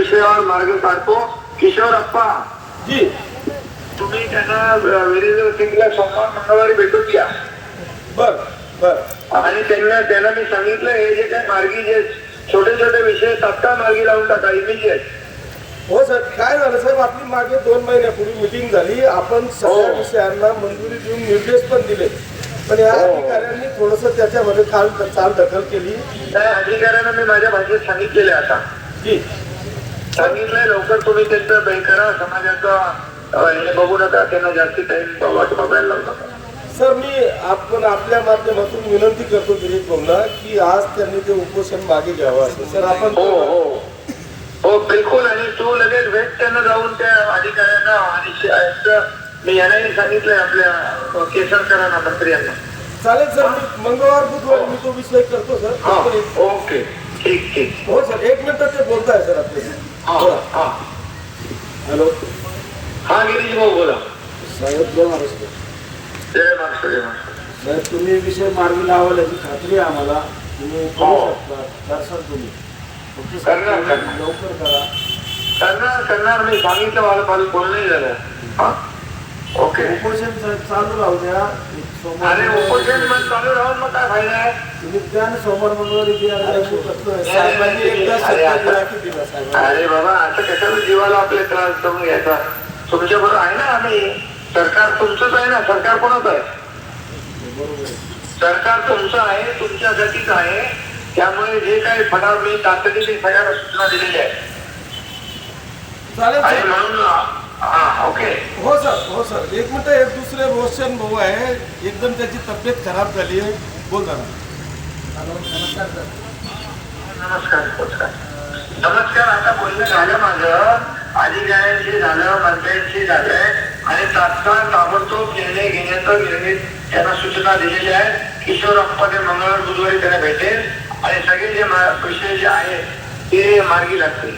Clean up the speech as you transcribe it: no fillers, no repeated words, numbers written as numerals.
विषयावर मार्ग काढतो. किशोर अप्पा जी तुम्ही त्यांना वीरेंद्र सिंगला सोमवार मंगळवारी भेटून घ्या. बर बर आणि त्यांना मी सांगितलं हे जे काही मार्गी जे छोटे छोटे विषय तात्काळ मार्गी लावून टाका इमिजिएट. हो सर, काय झालं साहेब, आपली मागे 2 महिन्यापूर्वी मीटिंग झाली. आपण सगळ्या विषयांना मंजुरी देऊन निर्देश पण दिले, पण या अधिकाऱ्यांनी थोडस त्याच्यामध्ये चाल दखल केली. त्या अधिकाऱ्यांना मी माझ्या भाषेत सांगितलेले आता जी सांगितलंय लवकर तुम्ही त्यांचं बैंक करा. समाजाचं हे बघू नका, त्यांना जास्ती टाइम वाट बघायला लावू नका. सर, मी आपण आपल्या माध्यमातून विनंती करतो दिलीप भाऊला की आज त्यांनी ते उपोषण मागे घ्यावं असं. सर आपण हो हो हो बिलकुल. आणि तू लगेच भेट त्यांना जाऊन त्या अधिकाऱ्यांना. आणि मी यांनाही सांगितलंय आपल्या केसरकरांना मंत्री यांना. चालेल सर, मी मंगळवार बुधवारी मी तो विषय करतो सर. हा ओके ठीक ठीक. हो सर, 1 मिनिट ते बोलताय सर आपल्याला. हॅलो हा गिरीश भाऊ बोला. साहेब जय महाराष्ट्र. जय महाराष्ट्र जय महाराष्ट्र. साहेब तुम्ही विषय मार्गी लावाल याची खात्री आहे आम्हाला. तुम्ही करू शकता, करसाल तुम्ही. फक्त करणार, लवकर करा. करणार मी सांगितलं मला बोलणं झालं. हा ओके. उपोषण चालू राहू द्या. अरे उपोषण मग चालू राहून मग काय फायदा आहे. तुम्ही त्या सोमवार मंगळवारी साहेबांनी एकदा शब्द दिला की दिला साहेब. अरे बाबा असं कशाला जीवाला आपले त्रास करून घ्यायचा. तुमच्या बरोबर आहे ना आम्ही. सरकार तुमचंच आहे ना. सरकार कोणाचं आहे. सरकार तुमचं आहे, तुमच्यासाठीच आहे. त्यामुळे जे काही फडाव मी तातडीने सगळ्यांना सूचना दिलेल्या आहेत. चालेल आणि सर. म्हणून हा ओके. हो सर, हो सर. 1 मिनिट. एक दुसरे रोशन भाऊ आहे, एकदम त्याची तब्येत खराब झाली आहे. बोल ना. नमस्कार नमस्कार नमस्कार. आता बोलणं झालं माझं. अधिकाऱ्यांशी झालं, मंत्र्यांशी झालंय आणि तात्काळ ताबडतोब निर्णय घेण्याचा त्यांना सूचना दिलेल्या आहेत. किशोर अप्पाने मंगळवार बुधवारी त्यांना भेटेल आणि सगळे जे विषय जे आहेत ते मार्गी लागतील.